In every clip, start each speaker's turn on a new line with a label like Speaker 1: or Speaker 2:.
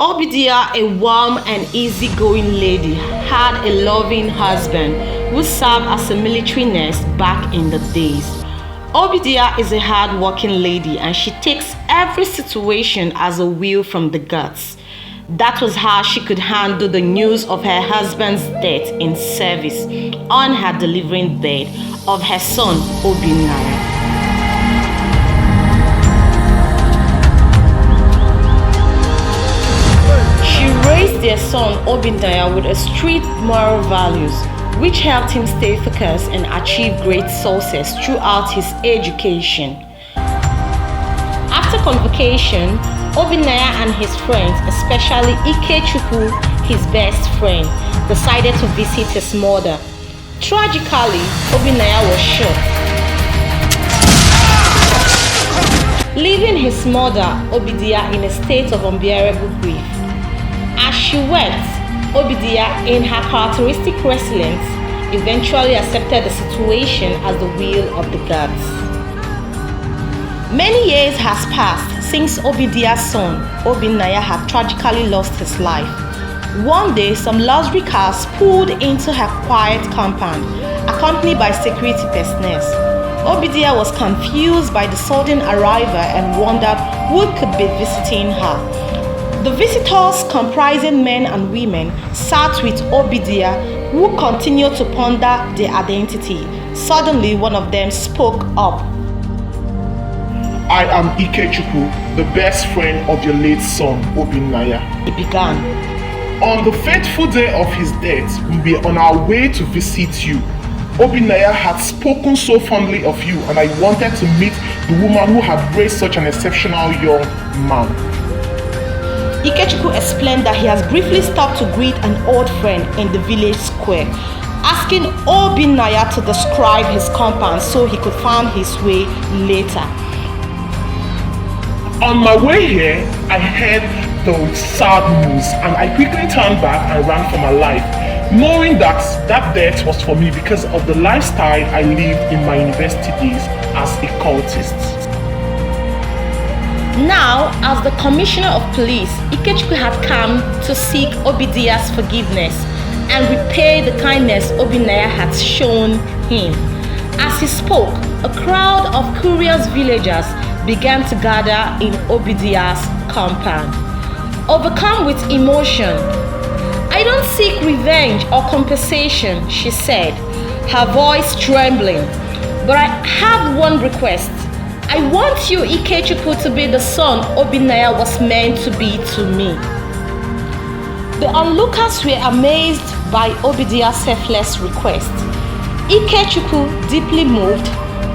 Speaker 1: Obadiah, a warm and easygoing lady, had a loving husband who served as a military nurse back in the days. Obadiah is a hard-working lady and she takes every situation as a wheel from the guts. That was how she could handle the news of her husband's death in service on her delivering bed of her son Obadiah. She raised their son Obadiah with a strict moral values, which helped him stay focused and achieve great success throughout his education. After convocation, Obadiah and his friends, especially Ikechukwu, his best friend, decided to visit his mother. Tragically, Obadiah was shot, leaving his mother, Obadiah, in a state of unbearable grief. As she wept, Obadiah, in her characteristic resilience, eventually accepted the situation as the will of the gods. Many years has passed since Obadiah's son, Obadiah, had tragically lost his life. One day, some luxury cars pulled into her quiet compound, accompanied by security personnel. Obadiah was confused by the sudden arrival and wondered who could be visiting her. The visitors, comprising men and women, sat with Obadiah, who continued to ponder their identity. Suddenly, one of them spoke up.
Speaker 2: I am Ikechukwu, the best friend of your late son, Obadiah.
Speaker 1: He began.
Speaker 2: On the fateful day of his death, we were on our way to visit you. Obadiah had spoken so fondly of you, and I wanted to meet the woman who had raised such an exceptional young man.
Speaker 1: Ikechukwu explained that he has briefly stopped to greet an old friend in the village square, asking Obadiah to describe his compound so he could find his way later.
Speaker 2: On my way here, I heard the sad news and I quickly turned back and ran for my life, knowing that death was for me because of the lifestyle I lived in my university days as a cultist.
Speaker 1: Now, as the commissioner of police, Ikechukwu had come to seek Obadiah's forgiveness and repay the kindness Obadiah had shown him. As he spoke, a crowd of curious villagers began to gather in Obadiah's compound. Overcome with emotion, "I don't seek revenge or compensation," she said, her voice trembling. "But I have one request. I want you, Ikechukwu, to be the son Obadiah was meant to be to me." The onlookers were amazed by Obadiah's selfless request. Ikechukwu, deeply moved,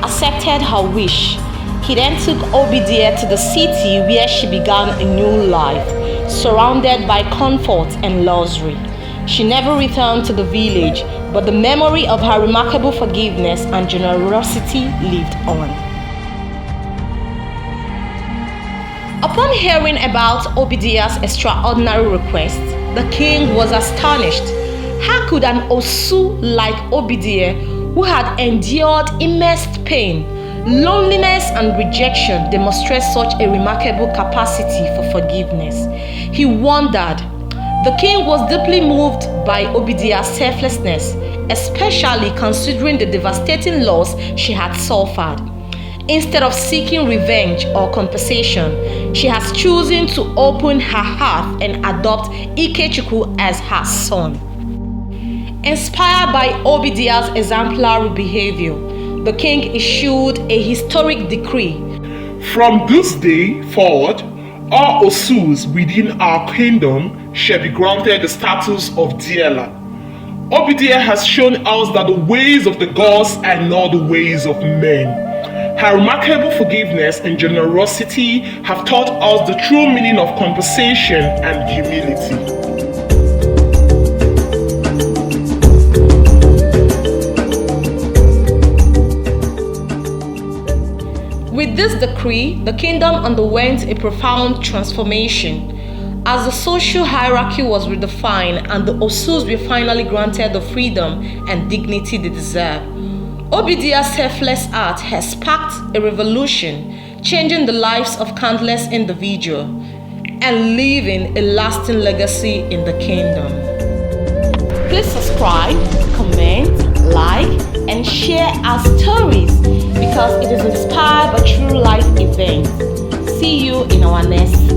Speaker 1: accepted her wish. He then took Obadiah to the city where she began a new life, surrounded by comfort and luxury. She never returned to the village, but the memory of her remarkable forgiveness and generosity lived on. Upon hearing about Obadiah's extraordinary request, the king was astonished. How could an Osu like Obadiah, who had endured immense pain, loneliness and rejection, demonstrate such a remarkable capacity for forgiveness? He wondered. The king was deeply moved by Obadiah's selflessness, especially considering the devastating loss she had suffered. Instead of seeking revenge or compensation, she has chosen to open her heart and adopt Ikechukwu as her son. Inspired by Obadiah's exemplary behavior, the king issued a historic decree.
Speaker 2: From this day forward, all Osus within our kingdom shall be granted the status of Diela. Obadiah has shown us that the ways of the gods are not the ways of men. Her remarkable forgiveness and generosity have taught us the true meaning of compensation and humility.
Speaker 1: With this decree, the kingdom underwent a profound transformation, as the social hierarchy was redefined and the Osus were finally granted the freedom and dignity they deserve. Obadiah's selfless act has sparked a revolution, changing the lives of countless individuals. and leaving a lasting legacy in the kingdom. Please subscribe, comment, like, and share our stories because it is inspired by true life events. See you in our next